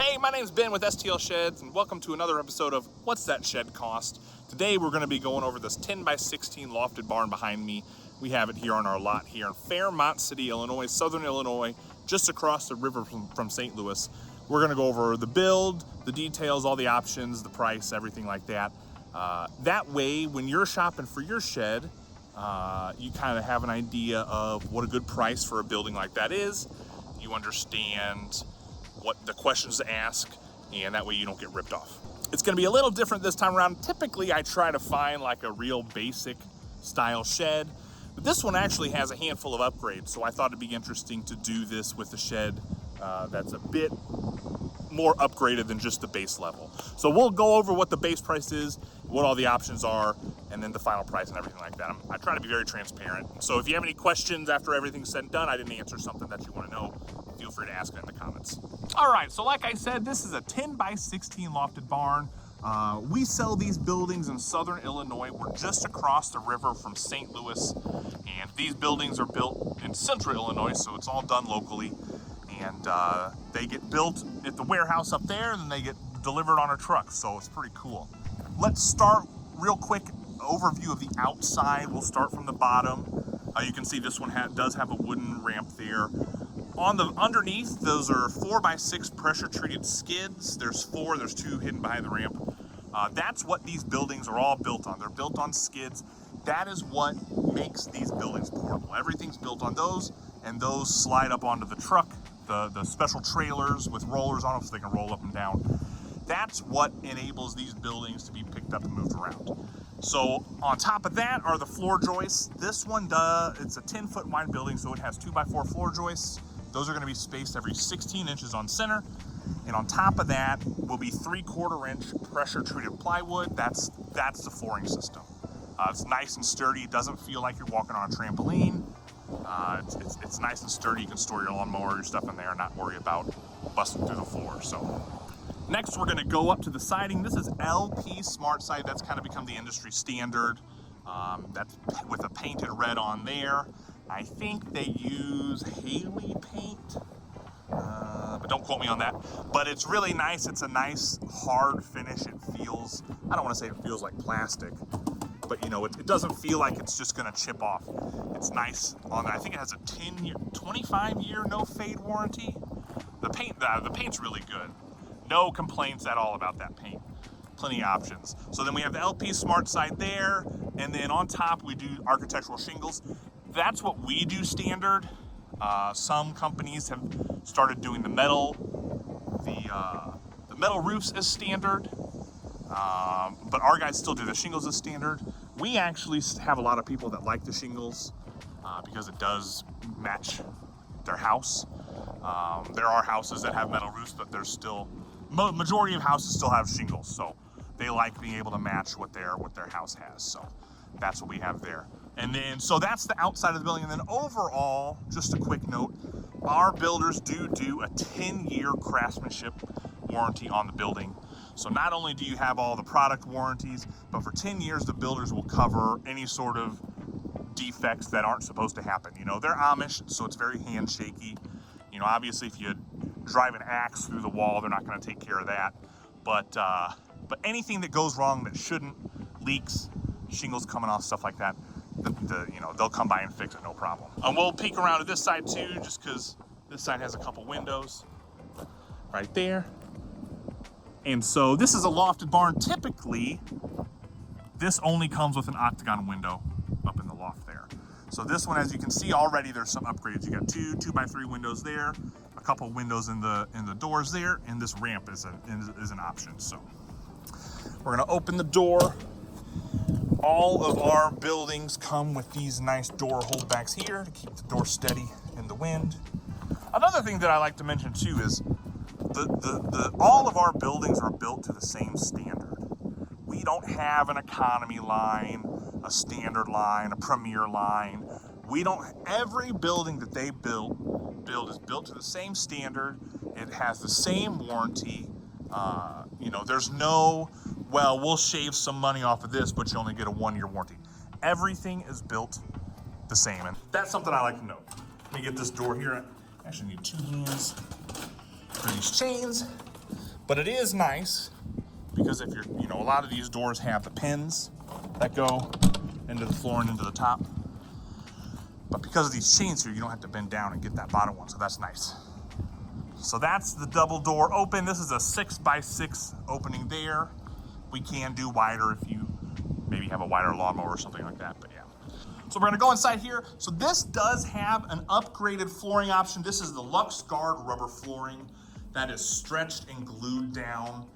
Hey, my name's Ben with STL Sheds, and welcome to another episode of What's That Shed Cost? Today we're going to be going over this 10x16 lofted barn behind me. We have it here on our lot here in Fairmont City, Illinois, Southern Illinois, just across the river from St. Louis. We're going to go over the build, the details, all the options, the price, everything like that. That way, when you're shopping for your shed, you kind of have an idea of what a good price for a building like that is. You understand what the questions to ask, and that way you don't get ripped off. It's going to be a little different this time around. Typically, I try to find like a real basic style shed, but this one actually has a handful of upgrades, so I thought it'd be interesting to do this with a shed that's a bit more upgraded than just the base level. So we'll go over what the base price is, what all the options are, and then the final price and everything like that. I try to be very transparent. So if you have any questions after everything's said and done, I didn't answer something that you want to know, feel free to ask it in the comments. All right, so like I said, this is a 10x16 lofted barn. We sell these buildings in Southern Illinois. We're just across the river from St. Louis, and these buildings are built in Central Illinois, so it's all done locally. And they get built at the warehouse up there, and then they get delivered on a truck, so it's pretty cool. Let's start real quick overview of the outside. We'll start from the bottom. You can see this one does have a wooden ramp there. On the underneath, those are 4x6 pressure treated skids. There's two hidden behind the ramp. That's what these buildings are all built on. They're built on skids. That is what makes these buildings portable. Everything's built on those, and those slide up onto the truck. The special trailers with rollers on them so they can roll up and down. That's what enables these buildings to be picked up and moved around. So on top of that are the floor joists. This one, it's a 10-foot wide building, so it has 2x4 floor joists. Those are going to be spaced every 16 inches on center. And on top of that will be 3/4 inch pressure treated plywood. That's the flooring system. It's nice and sturdy. It doesn't feel like you're walking on a trampoline. It's nice and sturdy. You can store your lawnmower, your stuff in there, and not worry about busting through the floor. So next, we're going to go up to the siding. This is LP Smart Siding. That's kind of become the industry standard. That's with a painted red on there. I think they use Haley paint, but don't quote me on that. But it's really nice. It's a nice hard finish. It feels, I don't want to say it feels like plastic, but you know, it doesn't feel like it's just going to chip off. It's nice on that. I think it has a 25-year no fade warranty. The paint's really good. No complaints at all about that paint. Plenty of options. So then we have the LP Smart Side there, and then on top we do architectural shingles. That's what we do standard. Some companies have started doing the metal roofs as standard, but our guys still do the shingles as standard. We actually have a lot of people that like the shingles because it does match their house. There are houses that have metal roofs, but there's still majority of houses still have shingles, so they like being able to match what their house has. So that's what we have there. And then, so that's the outside of the building. And then overall, just a quick note, our builders do a 10-year craftsmanship warranty on the building. So not only do you have all the product warranties, but for 10 years, the builders will cover any sort of defects that aren't supposed to happen. You know, they're Amish, so it's very handshaky. You know, obviously if you drive an axe through the wall, they're not going to take care of that. But anything that goes wrong that shouldn't, leaks, shingles coming off, stuff like that, you know, they'll come by and fix it, no problem. And we'll peek around to this side too, just because this side has a couple windows right there. And so this is a lofted barn. Typically, this only comes with an octagon window up in the loft there. So this one, as you can see already, there's some upgrades. You got two 2x3 windows there, a couple windows in the doors there, and this ramp is an option. So we're gonna open the door. All of our buildings come with these nice door holdbacks here to keep the door steady in the wind. Another thing that I like to mention too is all of our buildings are built to the same standard. We don't have an economy line, a standard line, a premier line. Every building that they build is built to the same standard. It has the same warranty. You know, there's no, well, we'll shave some money off of this, but you only get a 1-year warranty. Everything is built the same, and that's something I like to know. Let me get this door here. I actually need 2 hands for these chains. But it is nice because if you're, a lot of these doors have the pins that go into the floor and into the top. But because of these chains here, you don't have to bend down and get that bottom one, so that's nice. So that's the double door open. This is a 6x6 opening there. We can do wider if you maybe have a wider lawnmower or something like that, but yeah. So we're gonna go inside here. So this does have an upgraded flooring option. This is the Lux Guard rubber flooring that is stretched and glued down.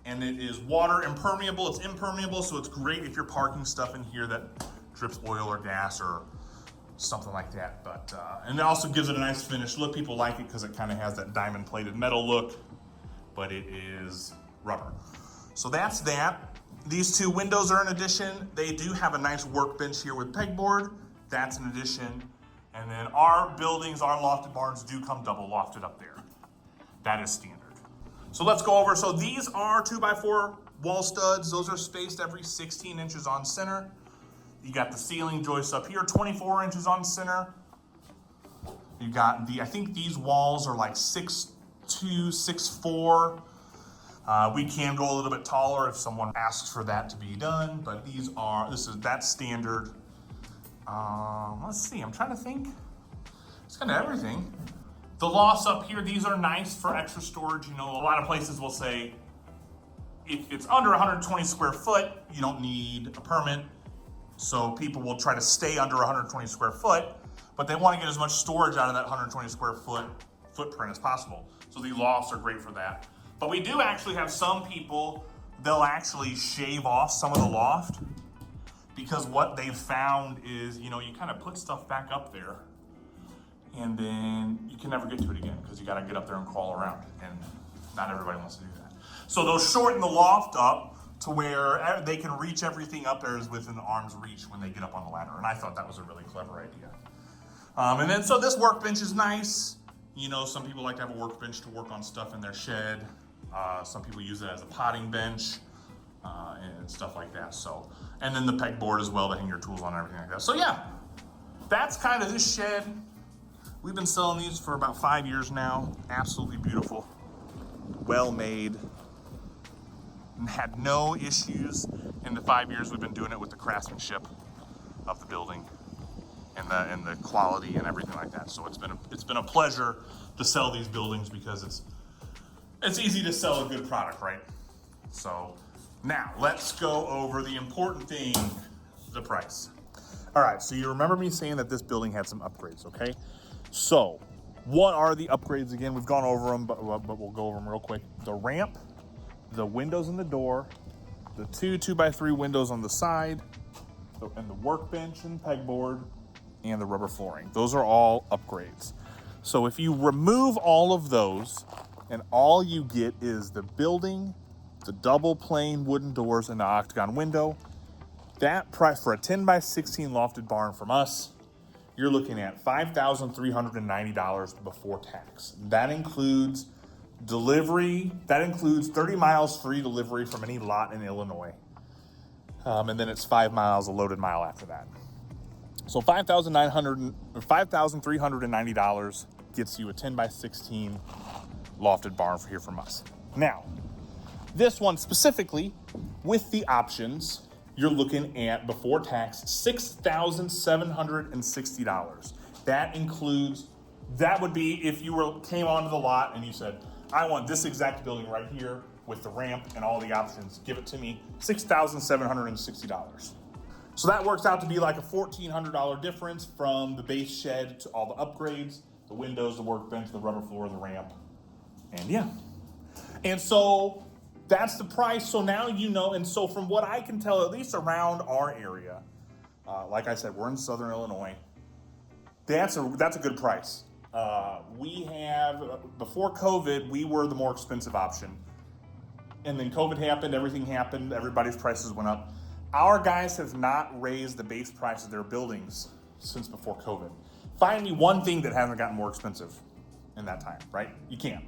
And it is water impermeable. It's impermeable, so it's great if you're parking stuff in here that drips oil or gas or something like that. But and it also gives it a nice finish look. People like it because it kind of has that diamond plated metal look, but it is rubber. So that's that. These two windows are an addition. They do have a nice workbench here with pegboard. That's an addition. And then our buildings, our lofted barns do come double lofted up there. That is standard. So let's go over. So these are 2x4 wall studs. Those are spaced every 16 inches on center. You got the ceiling joists up here, 24 inches on center. You got I think these walls are like 6'2", 6'4". We can go a little bit taller if someone asks for that to be done, but that's standard. Let's see, I'm trying to think. It's kind of everything. The lofts up here, these are nice for extra storage. A lot of places will say, if it's under 120 square foot, you don't need a permit. So people will try to stay under 120 square foot, but they want to get as much storage out of that 120 square foot footprint as possible. So the lofts are great for that. But we do actually have some people, they'll actually shave off some of the loft because what they've found is, you kind of put stuff back up there and then you can never get to it again because you got to get up there and crawl around, and not everybody wants to do that. So they'll shorten the loft up to where they can reach everything up there is within arm's reach when they get up on the ladder. And I thought that was a really clever idea. And then, so this workbench is nice. Some people like to have a workbench to work on stuff in their shed. Some people use it as a potting bench and stuff like that. So, and then the pegboard as well to hang your tools on and everything like that. So yeah, that's kind of this shed. We've been selling these for about 5 years now. Absolutely beautiful, well made. And had no issues in the 5 years we've been doing it with the craftsmanship of the building and the quality and everything like that. So it's been a pleasure to sell these buildings because it's easy to sell a good product, right? So now let's go over the important thing, the price. All right, so you remember me saying that this building had some upgrades, okay? So what are the upgrades again? We've gone over them, but we'll go over them real quick. The ramp, the windows in the door, the 2x3 windows on the side, and the workbench and pegboard, and the rubber flooring. Those are all upgrades. So if you remove all of those, and all you get is the building, the double pane wooden doors, and the octagon window, that price for a 10x16 lofted barn from us, you're looking at $5,390 before tax. That includes delivery. That includes 30 miles free delivery from any lot in Illinois. And then it's 5 miles a loaded mile after that. So $5,390 gets you a 10x16 lofted barn here from us. Now, this one specifically with the options, you're looking at before tax $6,760. That would be if you came onto the lot and you said, I want this exact building right here with the ramp and all the options. Give it to me, $6,760. So that works out to be like a $1,400 difference from the base shed to all the upgrades, the windows, the workbench, the rubber floor, the ramp, and yeah. And so that's the price. So now you know, and so from what I can tell, at least around our area, like I said, we're in Southern Illinois. That's a good price. We have, before COVID, we were the more expensive option. And then COVID happened, everything happened, everybody's prices went up. Our guys have not raised the base price of their buildings since before COVID. Find me one thing that hasn't gotten more expensive in that time, right? You can't.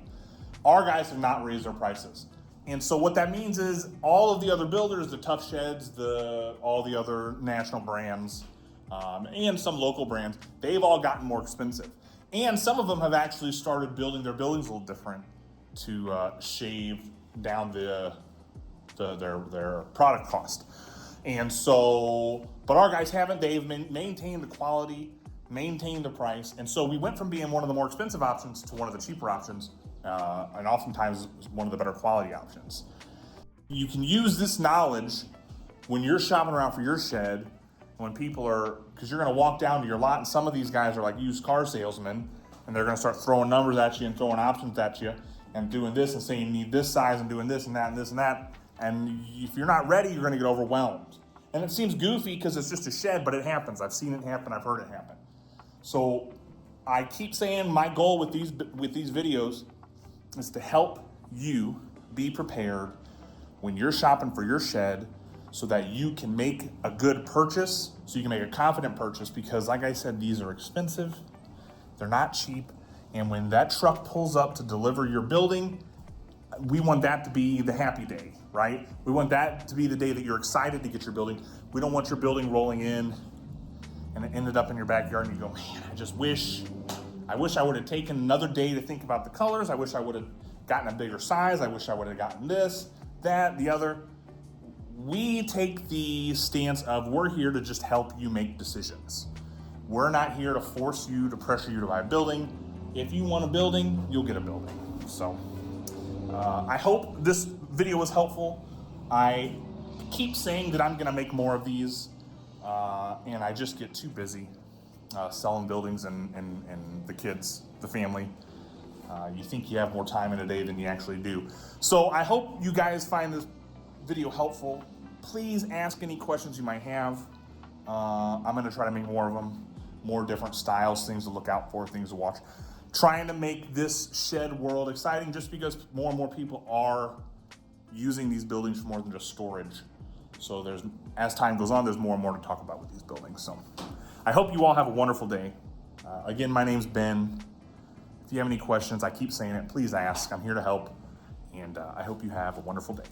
Our guys have not raised their prices. And so what that means is all of the other builders, the Tough Sheds, all the other national brands, and some local brands, they've all gotten more expensive. And some of them have actually started building their buildings a little different to shave down their product cost. And so, but our guys haven't. They've maintained the quality, maintained the price. And so we went from being one of the more expensive options to one of the cheaper options, and oftentimes one of the better quality options. You can use this knowledge when you're shopping around for your shed, when people are, because you're going to walk down to your lot, and some of these guys are like used car salesmen, and they're going to start throwing numbers at you and throwing options at you and doing this and saying you need this size and doing this and that and this and that. And if you're not ready, you're going to get overwhelmed. And it seems goofy because it's just a shed, but it happens. I've seen it happen. I've heard it happen. So I keep saying my goal with these videos is to help you be prepared when you're shopping for your shed, so that you can make a good purchase, so you can make a confident purchase, because like I said, these are expensive, they're not cheap, and when that truck pulls up to deliver your building, we want that to be the happy day, right? We want that to be the day that you're excited to get your building. We don't want your building rolling in and it ended up in your backyard and you go, man, I wish I would have taken another day to think about the colors. I wish I would have gotten a bigger size. I wish I would have gotten this, that, the other. We take the stance of we're here to just help you make decisions. We're not here to force you, to pressure you to buy a building. If you want a building, you'll get a building. So I hope this video was helpful. I keep saying that I'm gonna make more of these, and I just get too busy selling buildings and the kids, the family. You think you have more time in a day than you actually do. So I hope you guys find this video helpful. Please ask any questions you might have. I'm gonna try to make more of them, more different styles, things to look out for, things to watch. Trying to make this shed world exciting, just because more and more people are using these buildings for more than just storage. So as time goes on, there's more and more to talk about with these buildings. So I hope you all have a wonderful day. Again, my name's Ben. If you have any questions, I keep saying it, please ask. I'm here to help. And I hope you have a wonderful day.